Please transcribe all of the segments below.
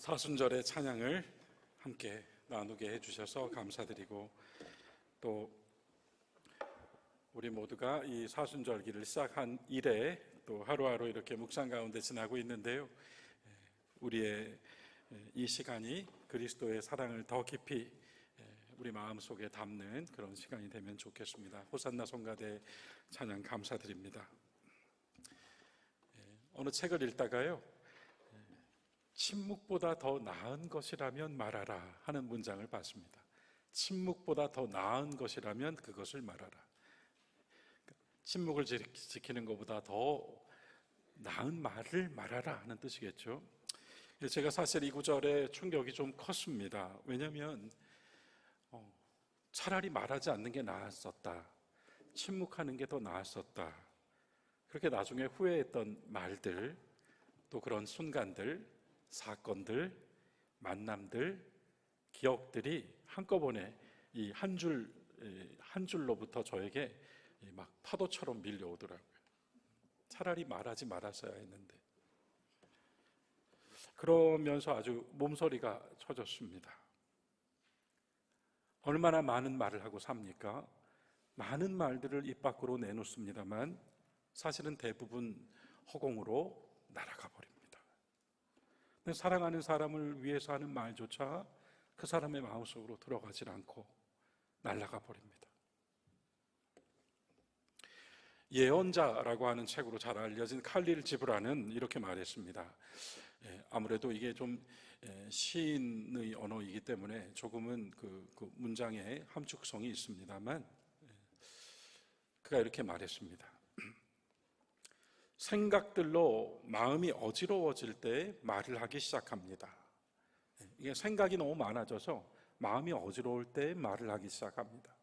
사순절의 찬양을 함께 나누게 해주셔서 감사드리고, 또 우리 모두가 이 사순절기를 시작한 이래 또 하루하루 이렇게 묵상 가운데 지나고 있는데요, 우리의 이 시간이 그리스도의 사랑을 더 깊이 우리 마음속에 담는 그런 시간이 되면 좋겠습니다. 호산나 성가대 찬양 감사드립니다. 어느 책을 읽다가요, 침묵보다 더 나은 것이라면 말하라 하는 문장을 봤습니다. 침묵보다 더 나은 것이라면 그것을 말하라. 침묵을 지키는 것보다 더 나은 말을 말하라 하는 뜻이겠죠. 제가 사실 이 구절에 충격이 좀 컸습니다. 왜냐하면 차라리 말하지 않는 게 나았었다, 침묵하는 게 더 나았었다, 그렇게 나중에 후회했던 말들, 또 그런 순간들, 사건들, 만남들, 기억들이 한꺼번에 이 한 줄로부터 저에게 막 파도처럼 밀려오더라고요. 차라리 말하지 말았어야 했는데. 그러면서 아주 몸서리가 쳐졌습니다. 얼마나 많은 말을 하고 삽니까? 많은 말들을 입 밖으로 내놓습니다만 사실은 대부분 허공으로 날아가 버립니다. 사랑하는 사람을 위해서 하는 말조차 그 사람의 마음속으로 들어가질 않고 날아가 버립니다. 예언자라고 하는 책으로 잘 알려진 칼릴 지브라는 이렇게 말했습니다. 아무래도 이게 좀 시인의 언어이기 때문에 조금은 그 문장에 함축성이 있습니다만, 그가 이렇게 말했습니다. 생각들로 마음이 어지러워질 때 말을 하기 시작합니다. 이게 생각이 너무 많아져서 마음이 어지러울 때 말을 하기 시작합니다.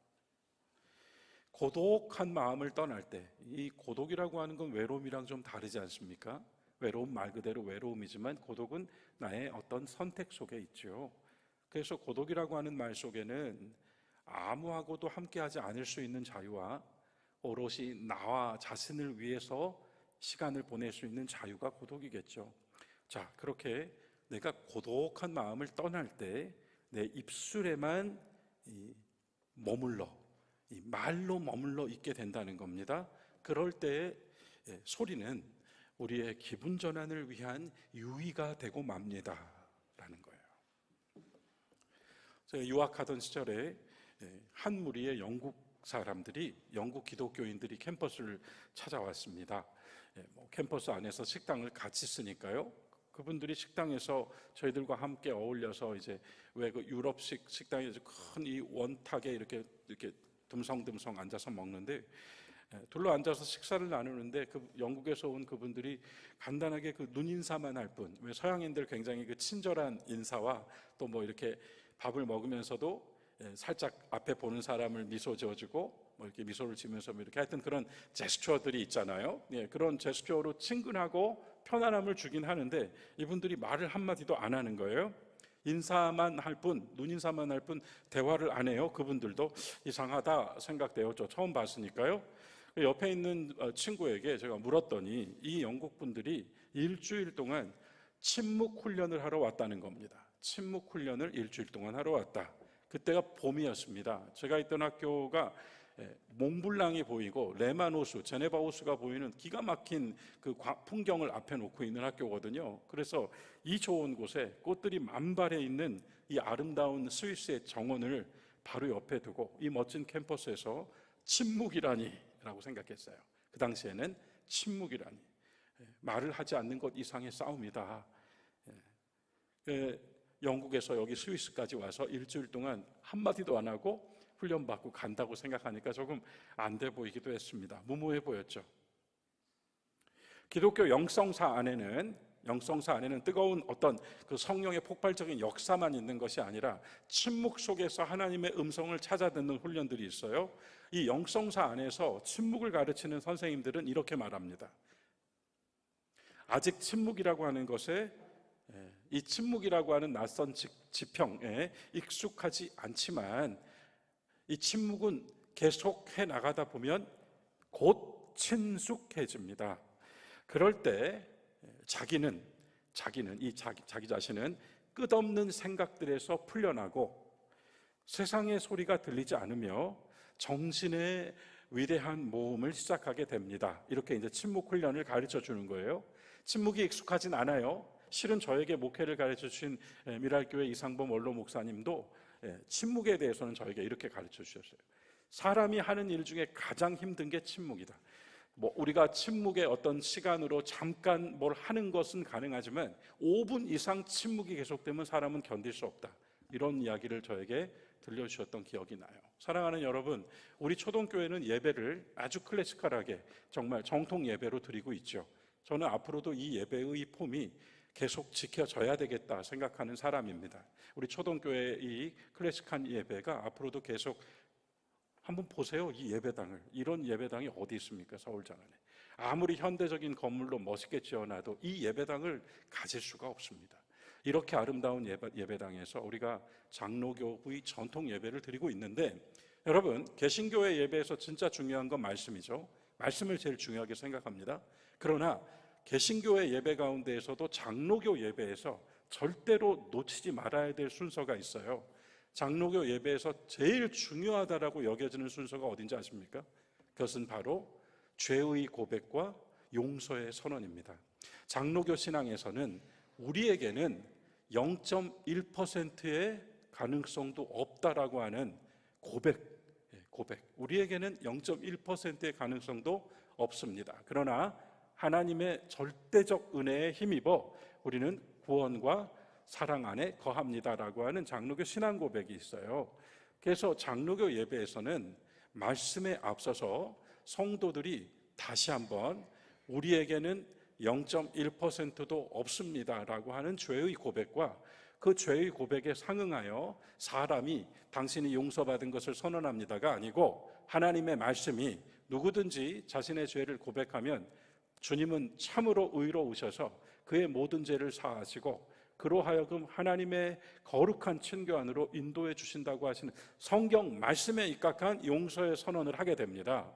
고독한 마음을 떠날 때, 이 고독이라고 하는 건 외로움이랑 좀 다르지 않습니까? 외로움 말 그대로 외로움이지만 고독은 나의 어떤 선택 속에 있죠. 그래서 고독이라고 하는 말 속에는 아무하고도 함께하지 않을 수 있는 자유와 오롯이 나와 자신을 위해서 시간을 보낼 수 있는 자유가 고독이겠죠. 자, 그렇게 내가 고독한 마음을 떠날 때 내 입술에만 머물러, 이 말로 머물러 있게 된다는 겁니다. 그럴 때 소리는 우리의 기분 전환을 위한 유의가 되고 맙니다 라는 거예요. 제가 유학하던 시절에 한 무리의 영국 사람들이, 영국 기독교인들이 캠퍼스를 찾아왔습니다. 캠퍼스 안에서 식당을 같이 쓰니까요, 그분들이 식당에서 저희들과 함께 어울려서 이제 왜 그 유럽식 식당에 큰 이 원탁에 이렇게 듬성듬성 앉아서 먹는데, 둘러 앉아서 식사를 나누는데 그 영국에서 온 그분들이 간단하게 그 눈인사만 할 뿐, 왜 서양인들 굉장히 그 친절한 인사와 또 뭐 이렇게 밥을 먹으면서도 살짝 앞에 보는 사람을 미소 지어주고 뭐 이렇게 미소를 지면서 뭐 이렇게 하여튼 그런 제스처들이 있잖아요. 그런 제스처로 친근하고 편안함을 주긴 하는데 이분들이 말을 한마디도 안 하는 거예요. 인사만 할 뿐, 눈인사만 할 뿐 대화를 안 해요. 그분들도 이상하다 생각돼요. 저 처음 봤으니까요. 옆에 있는 친구에게 제가 물었더니 이 영국 분들이 일주일 동안 침묵 훈련을 하러 왔다는 겁니다. 침묵 훈련을 일주일 동안 하러 왔다. 그때가 봄이었습니다. 제가 있던 학교가 몽블랑이 보이고 레마노스, 제네바 호수가 보이는 기가 막힌 그 풍경을 앞에 놓고 있는 학교거든요. 그래서 이 좋은 곳에 꽃들이 만발해 있는 이 아름다운 스위스의 정원을 바로 옆에 두고 이 멋진 캠퍼스에서 침묵이라니 라고 생각했어요. 그 당시에는 침묵이라니, 말을 하지 않는 것 이상의 싸움이다. 영국에서 여기 스위스까지 와서 일주일 동안 한마디도 안 하고 훈련받고 간다고 생각하니까 조금 안 돼 보이기도 했습니다. 무모해 보였죠. 기독교 영성사 안에는 뜨거운 어떤 그 성령의 폭발적인 역사만 있는 것이 아니라 침묵 속에서 하나님의 음성을 찾아 듣는 훈련들이 있어요. 이 영성사 안에서 침묵을 가르치는 선생님들은 이렇게 말합니다. 아직 침묵이라고 하는 것에, 이 침묵이라고 하는 낯선 지평에 익숙하지 않지만 이 침묵은 계속해 나가다 보면 곧 친숙해집니다. 그럴 때 자기 자신은 끝없는 생각들에서 풀려나고 세상의 소리가 들리지 않으며 정신의 위대한 모험을 시작하게 됩니다. 이렇게 이제 침묵 훈련을 가르쳐 주는 거예요. 침묵이 익숙하진 않아요. 실은 저에게 목회를 가르쳐 주신 미랄교회 이상범 원로 목사님도 침묵에 대해서는 저에게 이렇게 가르쳐 주셨어요. 사람이 하는 일 중에 가장 힘든 게 침묵이다. 우리가 침묵의 어떤 시간으로 잠깐 뭘 하는 것은 가능하지만 5분 이상 침묵이 계속되면 사람은 견딜 수 없다. 이런 이야기를 저에게 들려주셨던 기억이 나요. 사랑하는 여러분, 우리 초동교회는 예배를 아주 클래시컬하게 정말 정통 예배로 드리고 있죠. 저는 앞으로도 이 예배의 폼이 계속 지켜져야 되겠다 생각하는 사람입니다. 우리 초동교회의 이 클래식한 예배가 앞으로도 계속, 한번 보세요. 이 예배당을, 이런 예배당이 어디 있습니까? 서울 장안에. 아무리 현대적인 건물로 멋있게 지어놔도 이 예배당을 가질 수가 없습니다. 이렇게 아름다운 예배당에서 우리가 장로교의 전통 예배를 드리고 있는데, 여러분, 개신교회 예배에서 진짜 중요한 건 말씀이죠. 말씀을 제일 중요하게 생각합니다. 그러나 개신교회 예배 가운데에서도 장로교 예배에서 절대로 놓치지 말아야 될 순서가 있어요. 장로교 예배에서 제일 중요하다라고 여겨지는 순서가 어딘지 아십니까? 그것은 바로 죄의 고백과 용서의 선언입니다. 장로교 신앙에서는 우리에게는 0.1%의 가능성도 없다라고 하는 고백. 우리에게는 0.1%의 가능성도 없습니다. 그러나 하나님의 절대적 은혜에 힘입어 우리는 구원과 사랑 안에 거합니다라고 하는 장로교 신앙 고백이 있어요. 그래서 장로교 예배에서는 말씀에 앞서서 성도들이 다시 한번 우리에게는 0.1%도 없습니다라고 하는 죄의 고백과 그 죄의 고백에 상응하여 사람이 당신이 용서받은 것을 선언합니다가 아니고, 하나님의 말씀이 누구든지 자신의 죄를 고백하면 주님은 참으로 의로우셔서 그의 모든 죄를 사하시고 그로 하여금 하나님의 거룩한 친교 안으로 인도해 주신다고 하시는 성경 말씀에 입각한 용서의 선언을 하게 됩니다.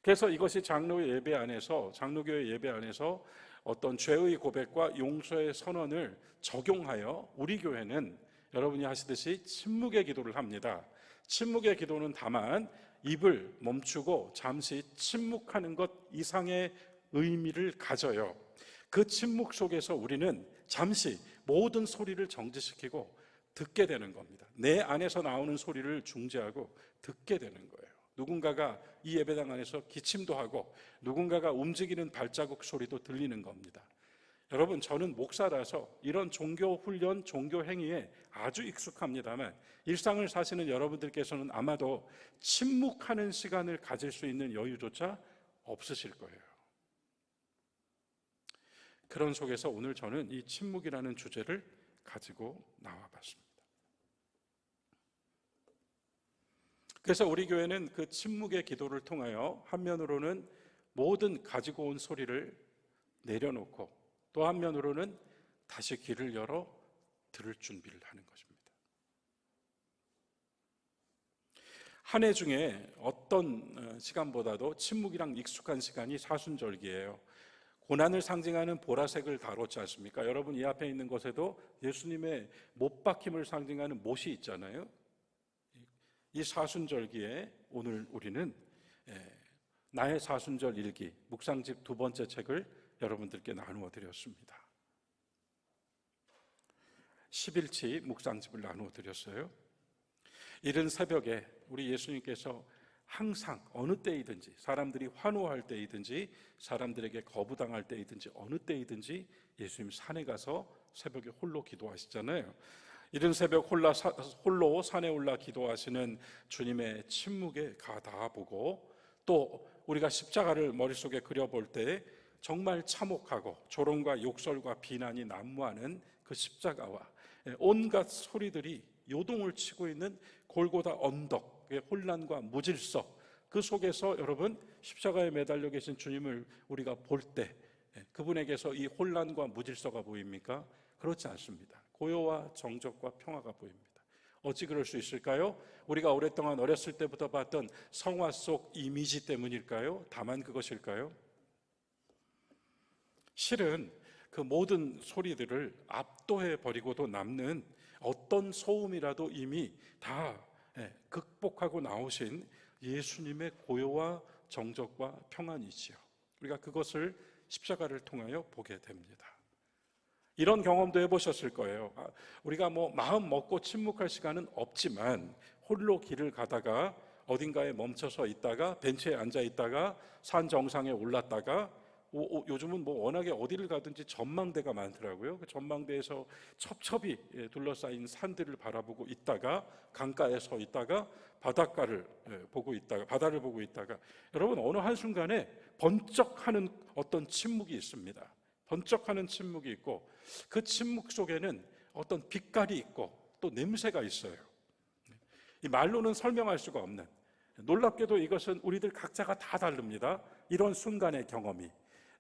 그래서 이것이 장로교 예배 안에서 어떤 죄의 고백과 용서의 선언을 적용하여 우리 교회는 여러분이 하시듯이 침묵의 기도를 합니다. 침묵의 기도는 다만 입을 멈추고 잠시 침묵하는 것 이상의 의미를 가져요. 그 침묵 속에서 우리는 잠시 모든 소리를 정지시키고 듣게 되는 겁니다. 내 안에서 나오는 소리를 중지하고 듣게 되는 거예요. 누군가가 이 예배당 안에서 기침도 하고 누군가가 움직이는 발자국 소리도 들리는 겁니다. 여러분, 저는 목사라서 이런 종교 훈련, 종교 행위에 아주 익숙합니다만 일상을 사시는 여러분들께서는 아마도 침묵하는 시간을 가질 수 있는 여유조차 없으실 거예요. 그런 속에서 오늘 저는 이 침묵이라는 주제를 가지고 나와봤습니다. 그래서 우리 교회는 그 침묵의 기도를 통하여 한면으로는 모든 가지고 온 소리를 내려놓고 또 한면으로는 다시 귀를 열어 들을 준비를 하는 것입니다. 한 해 중에 어떤 시간보다도 침묵이랑 익숙한 시간이 사순절기예요. 고난을 상징하는 보라색을 다뤘지 않습니까? 여러분, 이 앞에 있는 것에도 예수님의 못 박힘을 상징하는 못이 있잖아요. 이 사순절기에 오늘 우리는 나의 사순절 일기 묵상집 2번째 책을 여러분들께 나누어 드렸습니다. 10일치 묵상집을 나누어 드렸어요. 이른 새벽에 우리 예수님께서 항상 어느 때이든지, 사람들이 환호할 때이든지 사람들에게 거부당할 때이든지 어느 때이든지 예수님 산에 가서 새벽에 홀로 기도하시잖아요. 이른 새벽 홀로 산에 올라 기도하시는 주님의 침묵에 가다보고, 또 우리가 십자가를 머릿속에 그려볼 때 정말 참혹하고 조롱과 욕설과 비난이 난무하는 그 십자가와 온갖 소리들이 요동을 치고 있는 골고다 언덕의 혼란과 무질서, 그 속에서 여러분 십자가에 매달려 계신 주님을 우리가 볼 때 그분에게서 이 혼란과 무질서가 보입니까? 그렇지 않습니다. 고요와 정적과 평화가 보입니다. 어찌 그럴 수 있을까요? 우리가 오랫동안 어렸을 때부터 봤던 성화 속 이미지 때문일까요? 다만 그것일까요? 실은 그 모든 소리들을 압도해 버리고도 남는 어떤 소음이라도 이미 다 극복하고 나오신 예수님의 고요와 정적과 평안이지요. 우리가 그것을 십자가를 통하여 보게 됩니다. 이런 경험도 해보셨을 거예요. 우리가 마음 먹고 침묵할 시간은 없지만 홀로 길을 가다가 어딘가에 멈춰서 있다가 벤치에 앉아 있다가 산 정상에 올랐다가 요즘은 워낙에 어디를 가든지 전망대가 많더라고요. 그 전망대에서 첩첩이 둘러싸인 산들을 바라보고 있다가 강가에 서 있다가 바닷가를 보고 있다가 바다를 보고 있다가 여러분 어느 한순간에 번쩍하는 어떤 침묵이 있습니다. 번쩍하는 침묵이 있고 그 침묵 속에는 어떤 빛깔이 있고 또 냄새가 있어요. 이 말로는 설명할 수가 없는, 놀랍게도 이것은 우리들 각자가 다 다릅니다. 이런 순간의 경험이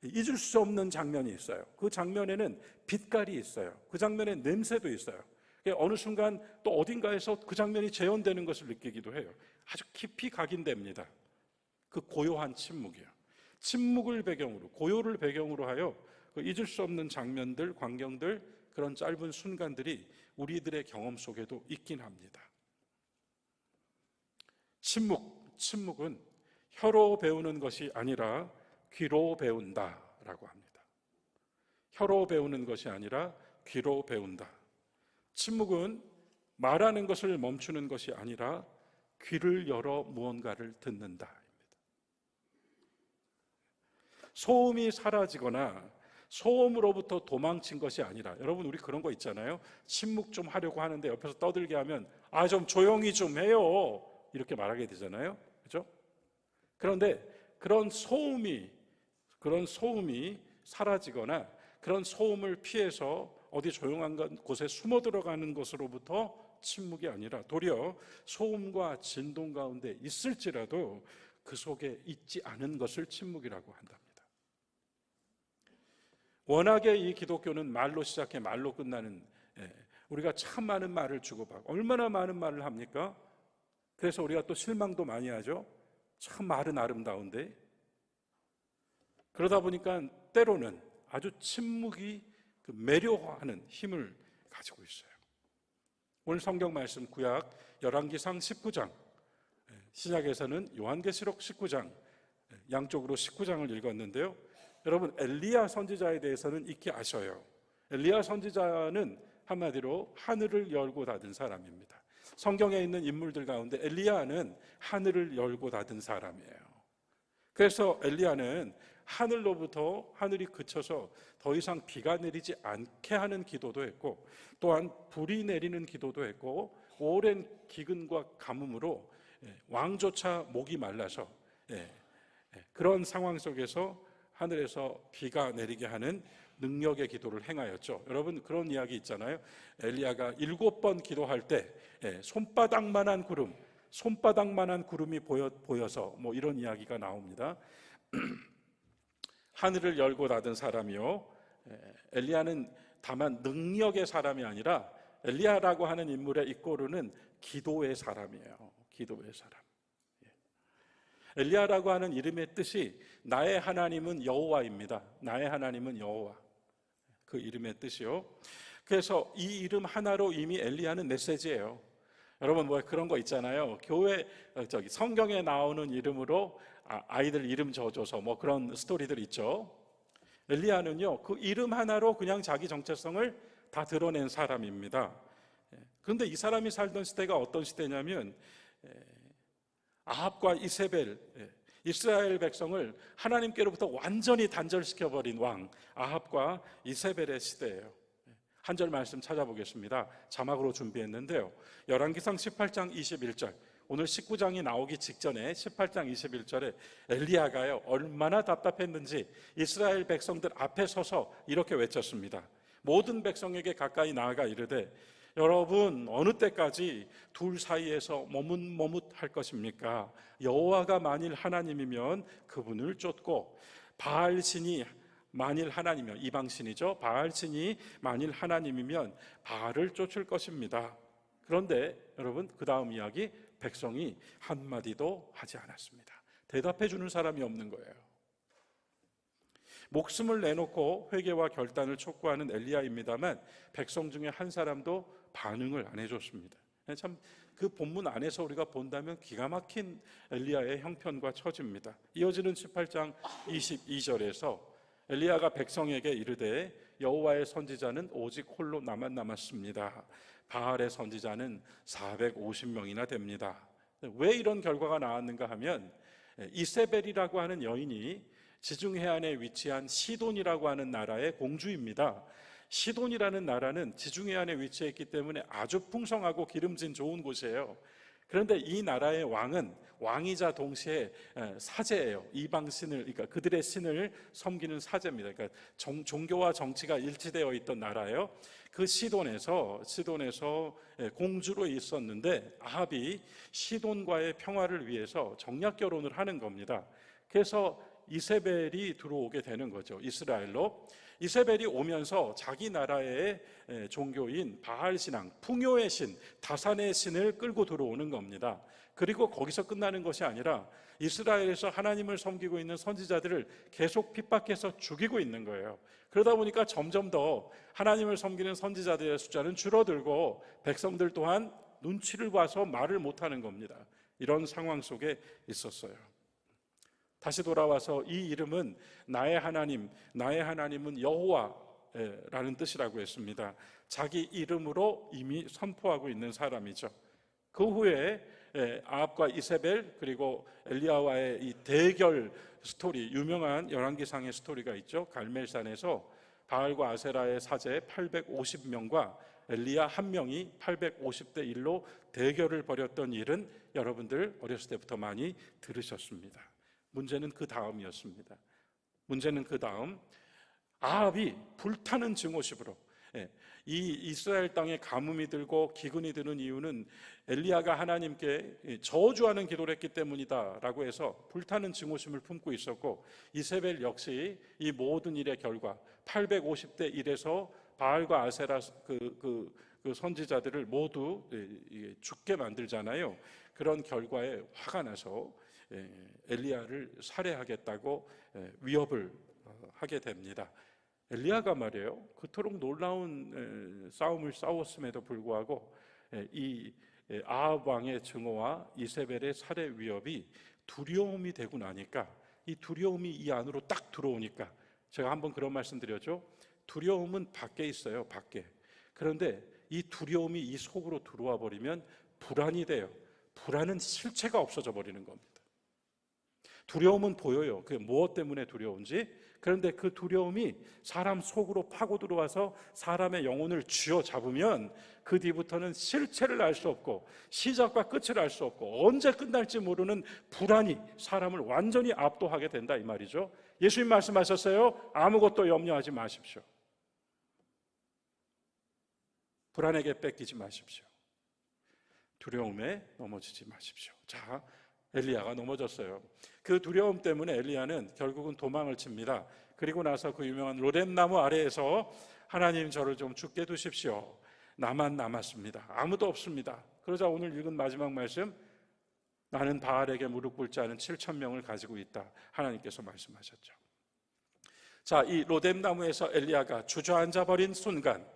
잊을 수 없는 장면이 있어요. 그 장면에는 빛깔이 있어요. 그 장면에 냄새도 있어요. 어느 순간 또 어딘가에서 그 장면이 재현되는 것을 느끼기도 해요. 아주 깊이 각인됩니다. 그 고요한 침묵이요. 침묵을 배경으로, 고요를 배경으로 하여 그 잊을 수 없는 장면들, 광경들, 그런 짧은 순간들이 우리들의 경험 속에도 있긴 합니다. 침묵은 혀로 배우는 것이 아니라 귀로 배운다라고 합니다. 혀로 배우는 것이 아니라 귀로 배운다. 침묵은 말하는 것을 멈추는 것이 아니라 귀를 열어 무언가를 듣는다. 소음이 사라지거나 소음으로부터 도망친 것이 아니라, 여러분 우리 그런 거 있잖아요. 침묵 좀 하려고 하는데 옆에서 떠들게 하면 좀 조용히 좀 해요 이렇게 말하게 되잖아요. 그렇죠? 그런데 그런 소음이 사라지거나 그런 소음을 피해서 어디 조용한 곳에 숨어 들어가는 것으로부터 침묵이 아니라 도리어 소음과 진동 가운데 있을지라도 그 속에 있지 않은 것을 침묵이라고 한답니다. 워낙에 이 기독교는 말로 시작해 말로 끝나는, 우리가 참 많은 말을 주고받고 얼마나 많은 말을 합니까? 그래서 우리가 또 실망도 많이 하죠. 참 말은 아름다운데. 그러다 보니까 때로는 아주 침묵이 그 매료하는 힘을 가지고 있어요. 오늘 성경 말씀 구약 열왕기상 19장, 신약에서는 요한계시록 19장, 양쪽으로 19장을 읽었는데요. 여러분 엘리야 선지자에 대해서는 익히 아셔요. 엘리야 선지자는 한마디로 하늘을 열고 닫은 사람입니다. 성경에 있는 인물들 가운데 엘리야는 하늘을 열고 닫은 사람이에요. 그래서 엘리야는 하늘로부터 하늘이 그쳐서 더 이상 비가 내리지 않게 하는 기도도 했고, 또한 불이 내리는 기도도 했고, 오랜 기근과 가뭄으로 왕조차 목이 말라서 그런 상황 속에서 하늘에서 비가 내리게 하는 능력의 기도를 행하였죠. 여러분 그런 이야기 있잖아요. 엘리야가 7번 기도할 때 손바닥만한 구름이 보여서 이런 이야기가 나옵니다. 하늘을 열고 닫은 사람이요, 엘리야는 다만 능력의 사람이 아니라 엘리야라고 하는 인물의 이꼬르는 기도의 사람이에요. 기도의 사람. 엘리야라고 하는 이름의 뜻이 나의 하나님은 여호와입니다. 나의 하나님은 여호와. 그 이름의 뜻이요. 그래서 이 이름 하나로 이미 엘리야는 메시지예요. 여러분 그런 거 있잖아요. 교회 성경에 나오는 이름으로 아이들 이름 지어줘서 그런 스토리들 있죠. 엘리야는요 그 이름 하나로 그냥 자기 정체성을 다 드러낸 사람입니다. 그런데 이 사람이 살던 시대가 어떤 시대냐면 아합과 이세벨, 이스라엘 백성을 하나님께로부터 완전히 단절시켜버린 왕 아합과 이세벨의 시대예요. 한 절 말씀 찾아보겠습니다. 자막으로 준비했는데요. 열왕기상 18장 21절, 오늘 19장이 나오기 직전에 18장 21절에 엘리야가요 얼마나 답답했는지 이스라엘 백성들 앞에 서서 이렇게 외쳤습니다. 모든 백성에게 가까이 나아가 이르되 여러분 어느 때까지 둘 사이에서 머뭇머뭇할 것입니까? 여호와가 만일 하나님이면 그분을 쫓고 바알신이 만일 하나님이면, 이방신이죠, 바알신이 만일 하나님이면 바알을 쫓을 것입니다. 그런데 여러분 그 다음 이야기, 백성이 한마디도 하지 않았습니다. 대답해 주는 사람이 없는 거예요. 목숨을 내놓고 회개와 결단을 촉구하는 엘리야입니다만 백성 중에 한 사람도 반응을 안 해줬습니다. 참 그 본문 안에서 우리가 본다면 기가 막힌 엘리야의 형편과 처지입니다. 이어지는 18장 22절에서 엘리야가 백성에게 이르되 여호와의 선지자는 오직 홀로 나만 남았습니다. 바알의 선지자는 450명이나 됩니다. 왜 이런 결과가 나왔는가 하면 이세벨이라고 하는 여인이 지중 해안에 위치한 시돈이라고 하는 나라의 공주입니다. 시돈이라는 나라는 지중 해안에 위치했기 때문에 아주 풍성하고 기름진 좋은 곳이에요. 그런데 이 나라의 왕은 왕이자 동시에 사제예요. 이방 신을, 그러니까 그들의 신을 섬기는 사제입니다. 그러니까 종교와 정치가 일치되어 있던 나라예요. 그 시돈에서 공주로 있었는데 아합이 시돈과의 평화를 위해서 정략 결혼을 하는 겁니다. 그래서 이세벨이 들어오게 되는 거죠. 이스라엘로. 이세벨이 오면서 자기 나라의 종교인 바알 신앙, 풍요의 신, 다산의 신을 끌고 들어오는 겁니다. 그리고 거기서 끝나는 것이 아니라 이스라엘에서 하나님을 섬기고 있는 선지자들을 계속 핍박해서 죽이고 있는 거예요. 그러다 보니까 점점 더 하나님을 섬기는 선지자들의 숫자는 줄어들고 백성들 또한 눈치를 봐서 말을 못하는 겁니다. 이런 상황 속에 있었어요. 다시 돌아와서 이 이름은 나의 하나님은 여호와라는 뜻이라고 했습니다. 자기 이름으로 이미 선포하고 있는 사람이죠. 그 후에 아합과 이세벨 그리고 엘리야와의 이 대결 스토리, 유명한 열왕기상의 스토리가 있죠. 갈멜산에서 바알과 아세라의 사제 850명과 엘리야 한 명이 850대 1로 대결을 벌였던 일은 여러분들 어렸을 때부터 많이 들으셨습니다. 문제는 그 다음이었습니다. 문제는 그 다음, 아합이 불타는 증오심으로 이 이스라엘 땅에 가뭄이 들고 기근이 드는 이유는 엘리야가 하나님께 저주하는 기도를 했기 때문이다라고 해서 불타는 증오심을 품고 있었고, 이세벨 역시 이 모든 일의 결과 850대 1에서 바알과 아세라 그 선지자들을 모두 죽게 만들잖아요. 그런 결과에 화가 나서 엘리야를 살해하겠다고 위협을 하게 됩니다. 엘리야가 말이에요, 그토록 놀라운 싸움을 싸웠음에도 불구하고 이 아합 왕의 증오와 이세벨의 살해 위협이 두려움이 되고 나니까, 이 두려움이 이 안으로 딱 들어오니까, 제가 한번 그런 말씀 드렸죠. 두려움은 밖에 있어요, 밖에. 그런데 이 두려움이 이 속으로 들어와 버리면 불안이 돼요. 불안은 실체가 없어져 버리는 겁니다. 두려움은 보여요. 그게 무엇 때문에 두려운지. 그런데 그 두려움이 사람 속으로 파고 들어와서 사람의 영혼을 쥐어잡으면 그 뒤부터는 실체를 알 수 없고 시작과 끝을 알 수 없고 언제 끝날지 모르는 불안이 사람을 완전히 압도하게 된다, 이 말이죠. 예수님 말씀하셨어요. 아무것도 염려하지 마십시오. 불안에게 뺏기지 마십시오. 두려움에 넘어지지 마십시오. 자, 엘리야가 넘어졌어요. 그 두려움 때문에 엘리야는 결국은 도망을 칩니다. 그리고 나서 그 유명한 로뎀나무 아래에서 하나님, 저를 좀 죽게 두십시오. 나만 남았습니다. 아무도 없습니다. 그러자 오늘 읽은 마지막 말씀, 나는 바알에게 무릎 꿇지 않은 7,000명을 가지고 있다, 하나님께서 말씀하셨죠. 자, 이 로뎀나무에서 엘리야가 주저앉아 버린 순간,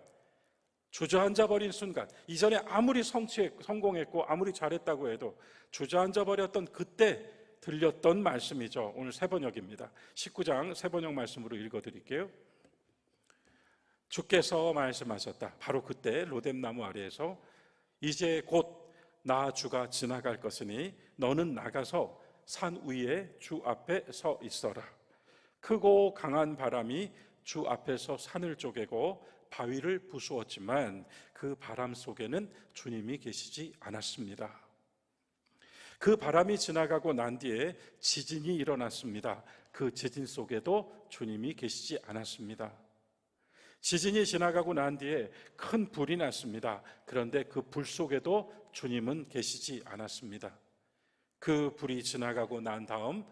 이전에 아무리 성공했고 아무리 잘했다고 해도 주저앉아 버렸던 그때 들렸던 말씀이죠. 오늘 세번역입니다. 19장 세번역 말씀으로 읽어드릴게요. 주께서 말씀하셨다. 바로 그때 로뎀나무 아래에서 이제 곧 나 주가 지나갈 것이니 너는 나가서 산 위에 주 앞에 서 있어라. 크고 강한 바람이 주 앞에서 산을 쪼개고 바위를 부수었지만 그 바람 속에는 주님이 계시지 않았습니다. 그 바람이 지나가고 난 뒤에 지진이 일어났습니다. 그 지진 속에도 주님이 계시지 않았습니다. 지진이 지나가고 난 뒤에 큰 불이 났습니다. 그런데 그 불 속에도 주님은 계시지 않았습니다. 그 불이 지나가고 난 다음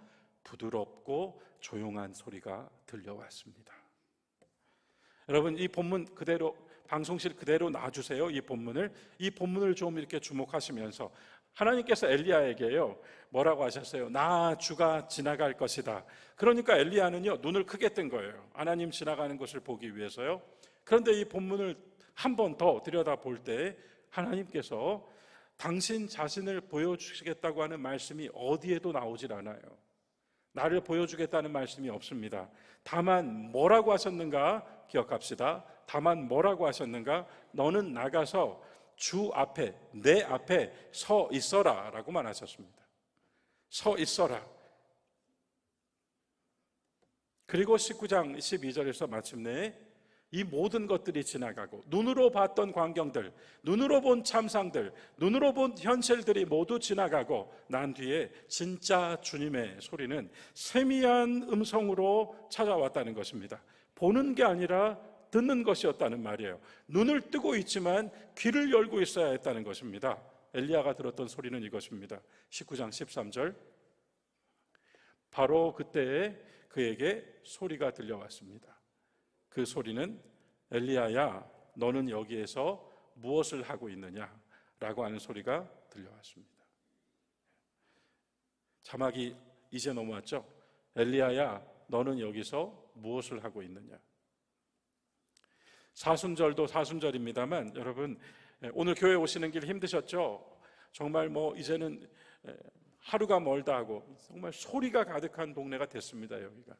부드럽고 조용한 소리가 들려왔습니다. 여러분, 이 본문 그대로, 방송실 그대로 놔주세요. 이 본문을 좀 이렇게 주목하시면서 하나님께서 엘리야에게요 뭐라고 하셨어요? 나 주가 지나갈 것이다. 그러니까 엘리야는요 눈을 크게 뜬 거예요. 하나님 지나가는 것을 보기 위해서요. 그런데 이 본문을 한 번 더 들여다볼 때 하나님께서 당신 자신을 보여주시겠다고 하는 말씀이 어디에도 나오질 않아요. 나를 보여주겠다는 말씀이 없습니다. 다만 뭐라고 하셨는가 기억합시다. 다만 뭐라고 하셨는가? 너는 나가서 주 앞에, 내 앞에 서 있어라 라고만 하셨습니다. 서 있어라. 그리고 19장 12절에서 마침내 이 모든 것들이 지나가고 눈으로 봤던 광경들, 눈으로 본 참상들, 눈으로 본 현실들이 모두 지나가고 난 뒤에 진짜 주님의 소리는 세미한 음성으로 찾아왔다는 것입니다. 보는 게 아니라 듣는 것이었다는 말이에요. 눈을 뜨고 있지만 귀를 열고 있어야 했다는 것입니다. 엘리야가 들었던 소리는 이것입니다. 19장 13절 바로 그때에 그에게 소리가 들려왔습니다. 그 소리는 엘리야야 너는 여기에서 무엇을 하고 있느냐 라고 하는 소리가 들려왔습니다. 자막이 이제 넘어왔죠? 엘리야야 너는 여기서 무엇을 하고 있느냐. 사순절도 사순절입니다만 여러분 오늘 교회 오시는 길 힘드셨죠? 정말 이제는 하루가 멀다 하고 정말 소리가 가득한 동네가 됐습니다. 여기가.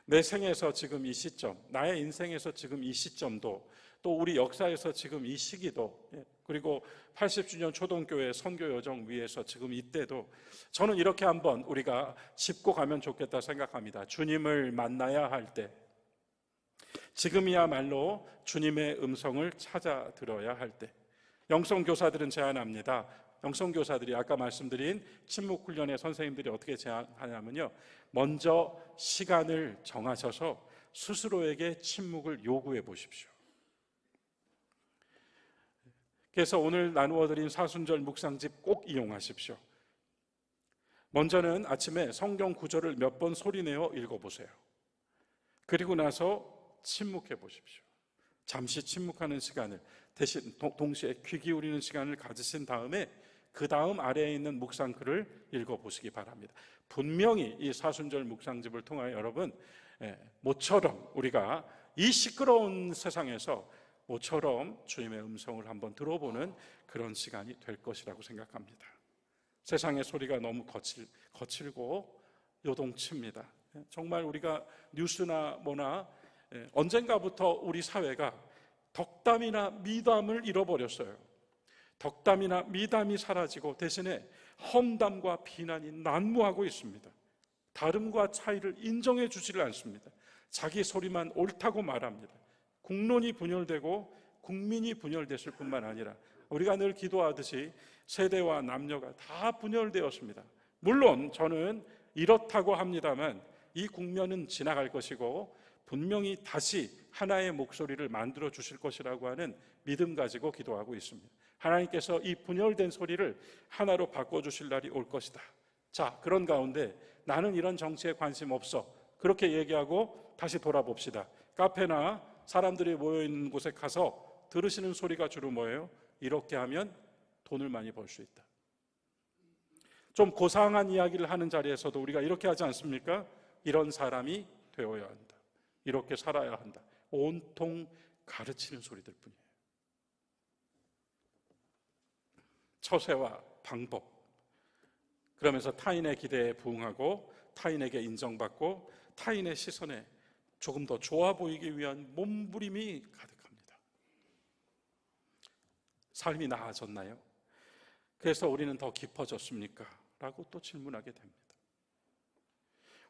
내 생에서 지금 이 시점, 나의 인생에서 지금 이 시점도 또 우리 역사에서 지금 이 시기도 그리고 80주년 초동교회 선교 여정 위에서 지금 이때도 저는 이렇게 한번 우리가 짚고 가면 좋겠다 생각합니다. 주님을 만나야 할 때 지금이야말로 주님의 음성을 찾아 들어야 할 때 영성교사들은 제안합니다. 영성교사들이 아까 말씀드린 침묵훈련의 선생님들이 어떻게 제안하냐면요 먼저 시간을 정하셔서 스스로에게 침묵을 요구해 보십시오. 그래서 오늘 나누어드린 사순절 묵상집 꼭 이용하십시오. 먼저는 아침에 성경 구절을 몇 번 소리내어 읽어보세요. 그리고 나서 침묵해 보십시오. 잠시 침묵하는 시간을 대신 동시에 귀 기울이는 시간을 가지신 다음에 그 다음 아래에 있는 묵상글을 읽어보시기 바랍니다. 분명히 이 사순절 묵상집을 통하여 여러분 모처럼 우리가 이 시끄러운 세상에서 모처럼 주님의 음성을 한번 들어보는 그런 시간이 될 것이라고 생각합니다. 세상의 소리가 너무 거칠고 요동칩니다. 정말 우리가 뉴스나 뭐나 언젠가부터 우리 사회가 덕담이나 미담을 잃어버렸어요. 덕담이나 미담이 사라지고 대신에 험담과 비난이 난무하고 있습니다. 다름과 차이를 인정해 주지를 않습니다. 자기 소리만 옳다고 말합니다. 국론이 분열되고 국민이 분열됐을 뿐만 아니라 우리가 늘 기도하듯이 세대와 남녀가 다 분열되었습니다. 물론 저는 이렇다고 합니다만 이 국면은 지나갈 것이고 분명히 다시 하나의 목소리를 만들어 주실 것이라고 하는 믿음 가지고 기도하고 있습니다. 하나님께서 이 분열된 소리를 하나로 바꿔주실 날이 올 것이다. 자, 그런 가운데 나는 이런 정치에 관심 없어. 그렇게 얘기하고 다시 돌아봅시다. 카페나 사람들이 모여있는 곳에 가서 들으시는 소리가 주로 뭐예요? 이렇게 하면 돈을 많이 벌 수 있다. 좀 고상한 이야기를 하는 자리에서도 우리가 이렇게 하지 않습니까? 이런 사람이 되어야 한다. 이렇게 살아야 한다. 온통 가르치는 소리들 뿐이에요. 처세와 방법, 그러면서 타인의 기대에 부응하고 타인에게 인정받고 타인의 시선에 조금 더 좋아 보이기 위한 몸부림이 가득합니다. 삶이 나아졌나요? 그래서 우리는 더 깊어졌습니까? 라고 또 질문하게 됩니다.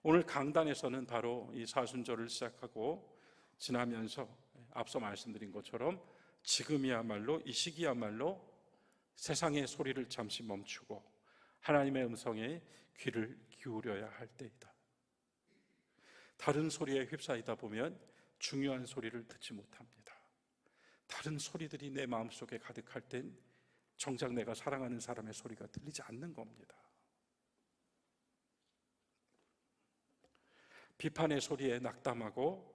오늘 강단에서는 바로 이 사순절을 시작하고 지나면서 앞서 말씀드린 것처럼 지금이야말로 이 시기야말로 세상의 소리를 잠시 멈추고 하나님의 음성에 귀를 기울여야 할 때이다. 다른 소리에 휩싸이다 보면 중요한 소리를 듣지 못합니다. 다른 소리들이 내 마음속에 가득할 땐 정작 내가 사랑하는 사람의 소리가 들리지 않는 겁니다. 비판의 소리에 낙담하고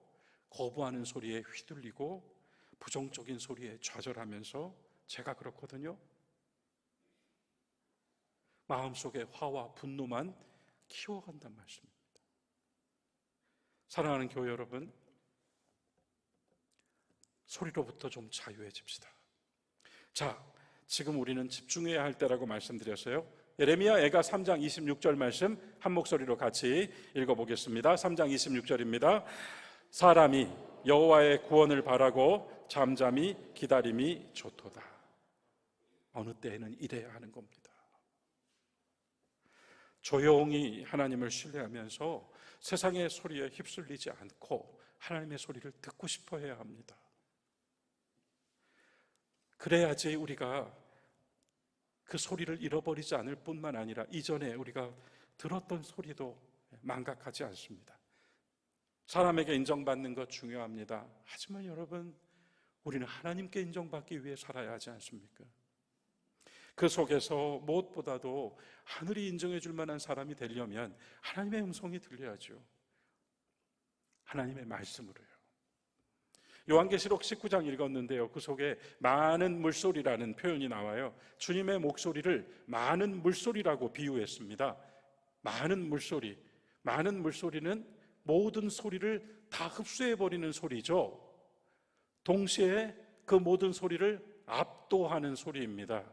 거부하는 소리에 휘둘리고 부정적인 소리에 좌절하면서 제가 그렇거든요. 마음속에 화와 분노만 키워간단 말씀입니다. 사랑하는 교회 여러분, 소리로부터 좀 자유해집시다. 자, 지금 우리는 집중해야 할 때라고 말씀드렸어요. 예레미야 애가 3장 26절 말씀 한 목소리로 같이 읽어보겠습니다. 3장 26절입니다. 사람이 여호와의 구원을 바라고 잠잠히 기다림이 좋도다. 어느 때에는 이래야 하는 겁니다. 조용히 하나님을 신뢰하면서 세상의 소리에 휩쓸리지 않고 하나님의 소리를 듣고 싶어 해야 합니다. 그래야지 우리가 그 소리를 잃어버리지 않을 뿐만 아니라 이전에 우리가 들었던 소리도 망각하지 않습니다. 사람에게 인정받는 것 중요합니다. 하지만 여러분, 우리는 하나님께 인정받기 위해 살아야 하지 않습니까? 그 속에서 무엇보다도 하늘이 인정해 줄 만한 사람이 되려면 하나님의 음성이 들려야죠. 하나님의 말씀으로요. 요한계시록 19장 읽었는데요, 그 속에 많은 물소리라는 표현이 나와요. 주님의 목소리를 많은 물소리라고 비유했습니다. 많은 물소리, 많은 물소리는 모든 소리를 다 흡수해버리는 소리죠. 동시에 그 모든 소리를 압도하는 소리입니다.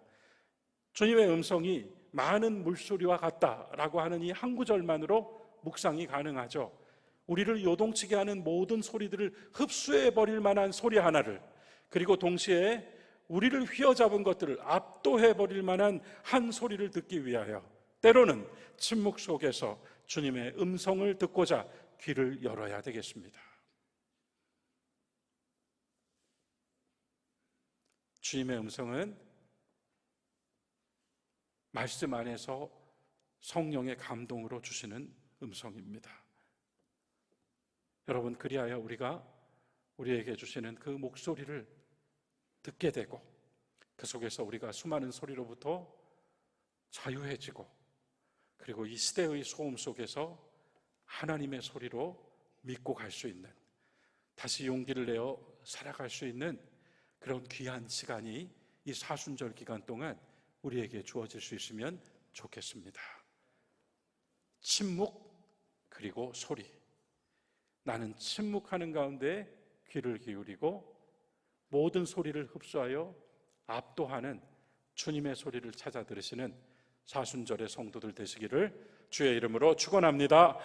주님의 음성이 많은 물소리와 같다라고 하는 이 한 구절만으로 묵상이 가능하죠. 우리를 요동치게 하는 모든 소리들을 흡수해버릴 만한 소리 하나를, 그리고 동시에 우리를 휘어잡은 것들을 압도해버릴 만한 한 소리를 듣기 위하여 때로는 침묵 속에서 주님의 음성을 듣고자 귀를 열어야 되겠습니다. 주님의 음성은 말씀 안에서 성령의 감동으로 주시는 음성입니다. 여러분, 그리하여 우리에게 주시는 그 목소리를 듣게 되고 그 속에서 우리가 수많은 소리로부터 자유해지고, 그리고 이 시대의 소음 속에서 하나님의 소리로 믿고 갈 수 있는, 다시 용기를 내어 살아갈 수 있는 그런 귀한 시간이 이 사순절 기간 동안 우리에게 주어질 수 있으면 좋겠습니다. 침묵 그리고 소리. 나는 침묵하는 가운데 귀를 기울이고 모든 소리를 흡수하여 압도하는 주님의 소리를 찾아 들으시는 사순절의 성도들 되시기를 주의 이름으로 축원합니다.